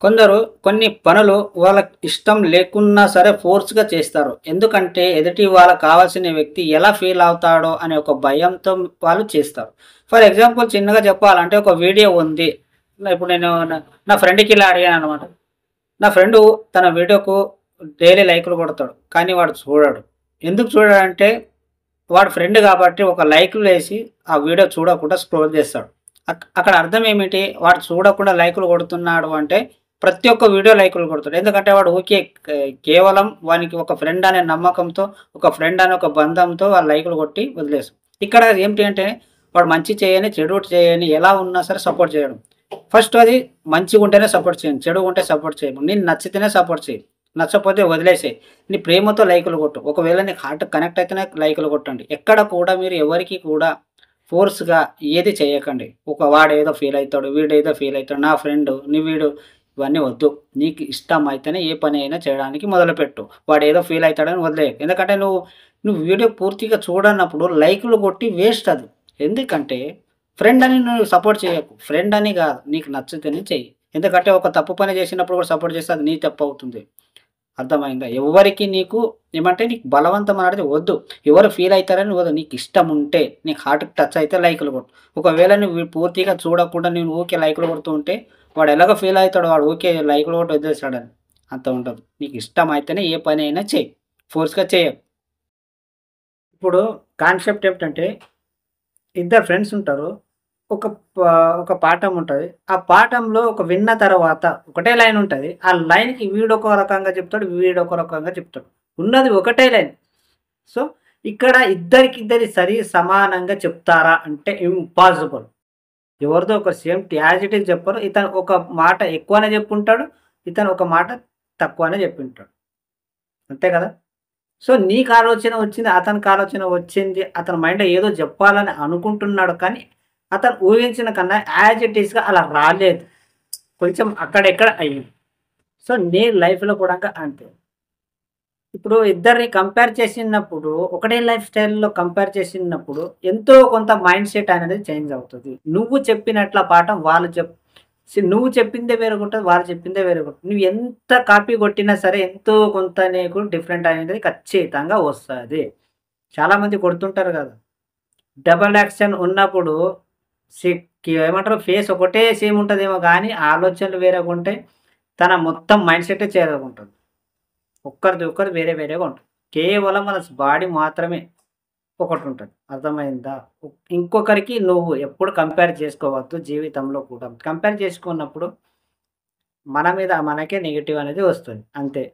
కొందరు కొన్ని పనులు వాళ్ళకి ఇష్టం లేకున్నా సరే ఫోర్స్‌గా చేస్తారు. ఎందుకంటే ఎదుటి వాళ్ళకి కావాల్సిన వ్యక్తి ఎలా ఫీల్ అవుతాడో అనే ఒక భయంతో వాళ్ళు చేస్తారు. ఫర్ ఎగ్జాంపుల్ చిన్నగా చెప్పాలంటే ఒక వీడియో ఉంది. ఇప్పుడు నేను నా ఫ్రెండ్‌కి ఇలా అడిగాననమాట. నా ఫ్రెండు తన వీడియోకు డైలీ లైకులు కొడతాడు. కానీ వాడు చూడడు. ఎందుకు చూడడంటే వాడు ఫ్రెండ్ కాబట్టి ఒక లైకులేసి ఆ వీడియో చూడకుండా స్క్రోల్ చేస్తాడు. అక్కడ అర్థం ఏమిటి? వాడు చూడకుండా లైకులు కొడుతున్నాడు అంటే ప్రతి ఒక్క వీడియో లైకులు కొడతాడు. ఎందుకంటే వాడు ఊకే కేవలం వానికి ఒక ఫ్రెండ్ అనే నమ్మకంతో, ఒక ఫ్రెండ్ అనే ఒక బంధంతో వాళ్ళు లైకులు కొట్టి వదిలేస్తాడు. ఇక్కడ ఏంటి అంటే వాడు మంచి చేయని, చెడు చేయని ఎలా ఉన్నా సరే సపోర్ట్ చేయడం. ఫస్ట్ అది మంచిగుంటేనే సపోర్ట్ చేయండి. చెడుగుంటే సపోర్ట్ చేయము. నీకు నచ్చితేనే సపోర్ట్ చెయి. నచ్చకపోతే వదిలేసేయి. నీ ప్రేమతో లైకులు కొట్టు. ఒకవేళ నీకు హార్ట్ కనెక్ట్ అయితేనే లైకులు కొట్టండి. ఎక్కడ కూడా మీరు ఎవరికీ కూడా ఫోర్స్‌గా ఏది చేయకండి. వాడేదో ఫీల్ అయితాడు, వీడేదో ఫీల్ అయితాడు, నా ఫ్రెండు, వీడు ఇవన్నీ వద్దు. నీకు ఇష్టమైతేనే ఏ పని అయినా చేయడానికి మొదలుపెట్టు. వాడేదో ఫీల్ అయితాడని వదిలేయకు. ఎందుకంటే నువ్వు వీడియో పూర్తిగా చూడనప్పుడు లైకులు కొట్టి వేస్ట్ అది. ఎందుకంటే ఫ్రెండ్ అని నువ్వు సపోర్ట్ చేయకు. ఫ్రెండ్ అని కాదు. నీకు నచ్చితేనే చెయ్యి. ఎందుకంటే ఒక తప్పు పని చేసినప్పుడు కూడా సపోర్ట్ చేస్తే అది నీ తప్పు అవుతుంది. అర్థమైందా? ఎవ్వరికి నీకు ఏమంటే నీకు బలవంతం అనేది వద్దు. ఎవరు ఫీల్ అయితారని వద్దు. నీకు ఇష్టం ఉంటే, నీకు హార్ట్‌కి టచ్ అయితే లైకులు కొట్టు. ఒకవేళ నువ్వు పూర్తిగా చూడకుండా నేను ఊకే లైకులు కొడుతూ ఉంటే, వాడు ఎలాగో ఫీల్ అయితాడు. వాడు ఊకే లైకులు కొట్టి వదిలేస్తాడని. అంత ఉండదు. నీకు ఇష్టమైతేనే ఏ పని అయినా చెయి. ఫోర్స్‌గా చేయకు. ఇప్పుడు కాన్సెప్ట్ ఏమిటంటే ఇద్దరు ఫ్రెండ్స్ ఉంటారు. ఒక ఒక పాఠం ఉంటది. ఆ పాఠంలో విన్న తర్వాత ఒకటే లైన్ ఉంటది. ఆ లైన్‌కి వీడొక రకంగా చెప్తాడు. వీడొక రకంగా చెప్తాడు. ఉన్నది ఒకటే లైన్. సో, ఇక్కడ ఇద్దరికిద్దరి సమానంగా చెప్తారా అంటే ఇంపాసిబుల్. ఎవరిదో ఒకరు సేమ్ యాజ్ ఇట్ ఈజ్ చెప్పరు. ఇతను ఒక మాట ఎక్కువనే చెప్పుంటాడు. ఇతను ఒక మాట తక్కువనే చెప్పుంటాడు. అంతే కదా! సో, నీకు ఆలోచన వచ్చింది. అతనికి ఆలోచన వచ్చింది. అతని మైండ్‌లో ఏదో చెప్పాలని అనుకుంటున్నాడు. కానీ అతను ఊహించిన కన్నా యాజ్ ఇట్ ఈస్‌గా అలా రాలేదు. కొంచెం అక్కడెక్కడ అయింది. సో, నీ లైఫ్‌లో కూడా అంతే. ఇప్పుడు ఇద్దరిని కంపేర్ చేసినప్పుడు ఒకటే లైఫ్ స్టైల్‌లో కంపేర్ చేసినప్పుడు ఎంతో కొంత మైండ్ సెట్ అనేది చేంజ్ అవుతది. నువ్వు చెప్పినట్ల పాఠం వాళ్ళు నువ్వు చెప్పిందే వేరుగుంటది. వాళ్ళు చెప్పిందే వేరుగుంటది. నువ్వు ఎంత కాపీ కొట్టినా సరే ఎంతో కొంత నీకు డిఫరెంట్ అనేది ఖచ్చితంగా వస్తది. చాలామంది కొడుతుంటారు కదా! డబుల్ యాక్షన్ ఉన్నప్పుడు సి ఏమంటారు ఫేస్ ఒకటే సేమ్ ఉంటదేమో గానీ ఆలోచనలు వేరేగుంటాయి. తన మొత్తం మైండ్ సెట్టే వేరేగుంటది. ఒక్కరిది వేరే వేరేగా ఉంటది. కేవలం మన బాడీ మాత్రమే ఒకటుంటది. అర్థమైందా? ఇంకొకరికి నువ్వు ఎప్పుడు కంపేర్ చేసుకోవద్దు జీవితంలో కూడా. కంపేర్ చేసుకున్నప్పుడు మన మీద మనకే నెగెటివ్ అనేది వస్తది. అంతే.